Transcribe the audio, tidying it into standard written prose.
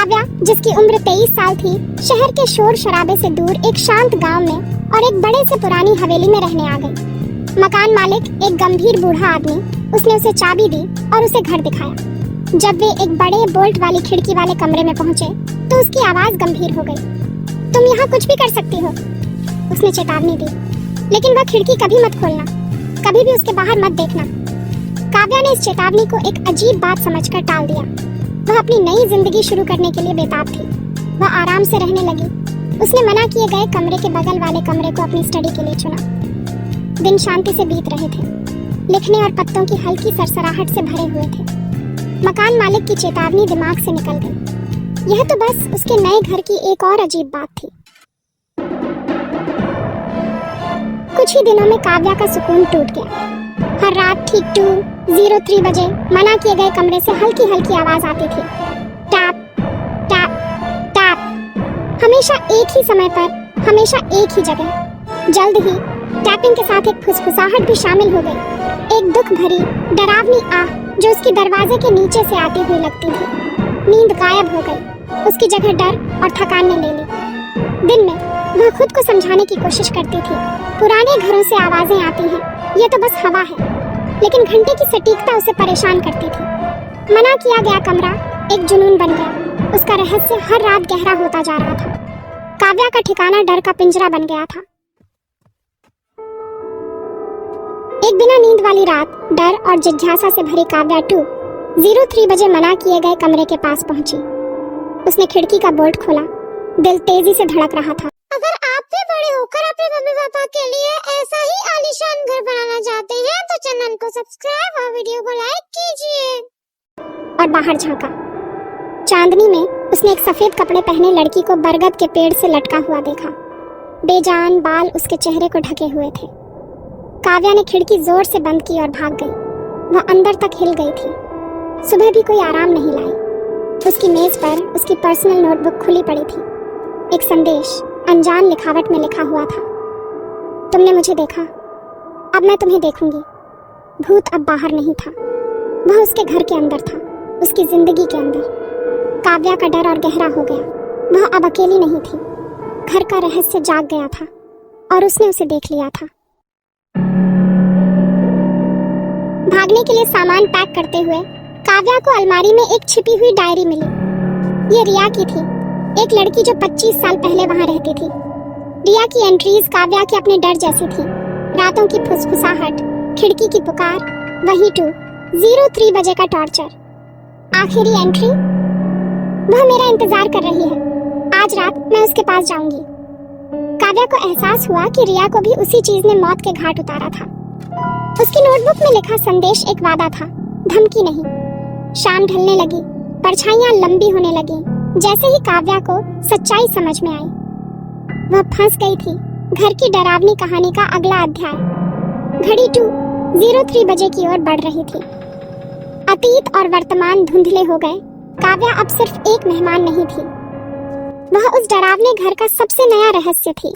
काव्या, जिसकी उम्र 23 साल थी, शहर के शोर शराबे से दूर एक शांत गांव में और एक बड़े से पुरानी हवेली में रहने आ गई। मकान मालिक, एक गंभीर बूढ़ा आदमी, उसने उसे चाबी दी और उसे घर दिखाया। जब वे एक बड़े बोल्ट वाली खिड़की वाले कमरे में पहुंचे तो उसकी आवाज गंभीर हो गई। तुम यहाँ कुछ भी कर सकती हो, उसने चेतावनी दी, लेकिन वह खिड़की कभी मत खोलना, कभी भी उसके बाहर मत देखना। काव्या ने इस चेतावनी को एक अजीब बात समझकर टाल दिया। वह अपनी नई जिंदगी शुरू करने के लिए बेताब थी। वह आराम से रहने लगी। उसने मना किए गए कमरे के बगल वाले कमरे को अपनी स्टडी के लिए चुना। दिन शांति से बीत रहे थे, लिखने और पत्तों की हल्की सरसराहट से भरे हुए थे। मकान मालिक की चेतावनी दिमाग से निकल गई। यह तो बस उसके नए घर की एक और अजीब बात थी। कुछ ही दिनों में काव्या का सुकून टूट गया। हर रात ठीक 2:03 बजे मना किए गए कमरे से हल्की हल्की आवाज आती थी। टैप टैप टैप, हमेशा एक ही समय पर, हमेशा एक ही जगह। जल्द ही टैपिंग के साथ एक फुसफुसाहट भी शामिल हो गई। एक दुख भरी डरावनी आह जो उसकी दरवाजे के नीचे से आती हुई लगती थी। नींद गायब हो गई, उसकी जगह डर और थकान ने ले ली। दिन में वह खुद को समझाने की कोशिश करती थी, पुराने घरों से आवाजें आती हैं, ये तो बस हवा है। लेकिन घंटे की सटीकता उसे परेशान करती थी। मना किया गया कमरा एक जुनून बन गया। उसका रहस्य हर रात गहरा होता जा रहा था। काव्या का ठिकाना डर का पिंजरा बन गया था। एक बिना नींद वाली रात, डर और जिज्ञासा से भरी काव्या 2:03 बजे मना किए गए कमरे के पास पहुंची। उसने खिड़की का बोल्ट खोला। दिल तेजी से धड़क रहा था। अगर आप भी बड़े होकर अपने मम्मी पापा के लिए ऐसा ही आलीशान घर बनाना चाहते हैं तो चैनल को सब्सक्राइब और वीडियो को लाइक कीजिए। और बाहर झांका। चांदनी में उसने एक सफेद कपड़े पहने लड़की को बरगद के पेड़ से लटका हुआ देखा। बेजान बाल उसके चेहरे को ढके हुए थे। काव्या ने खिड़की जोर से बंद की और भाग गई। वह अंदर तक हिल गई थी। सुबह भी कोई आराम नहीं लाई। उसकी मेज पर उसकी पर्सनल नोटबुक खुली पड़ी थी। एक संदेश अनजान लिखावट में लिखा हुआ था। तुमने मुझे देखा, अब मैं तुम्हें देखूंगी। भूत अब बाहर नहीं था, वह उसके घर के अंदर था, उसकी जिंदगी के अंदर। काव्या का डर और गहरा हो गया। वह अब अकेली नहीं थी। घर का रहस्य जाग गया था और उसने उसे देख लिया था। भागने के लिए सामान पैक करते हुए काव्या को अलमारी में एक छिपी हुई डायरी मिली। ये रिया की थी, एक लड़की जो 25 साल पहले वहां रहती थी। रिया की एंट्रीज काव्या के अपने डर जैसी थी। रातों की फुसफुसाहट, खिड़की की पुकार, वही 2:03 बजे का टॉर्चर। आखिरी एंट्री, वह मेरा इंतजार कर रही है। आज रात मैं उसके पास जाऊंगी। काव्या को एहसास हुआ कि रिया को भी उसी चीज ने मौत के घाट उतारा था। उसकी नोटबुक में लिखा संदेश एक वादा था, धमकी नहीं। शाम ढलने लगी, परछाइयां लंबी होने लगी। जैसे ही काव्या को सच्चाई समझ में आई, वह फंस गई थी घर की डरावनी कहानी का अगला अध्याय। घड़ी 2:03 बजे की ओर बढ़ रही थी। अतीत और वर्तमान धुंधले हो गए। काव्या अब सिर्फ एक मेहमान नहीं थी, वह उस डरावने घर का सबसे नया रहस्य थी।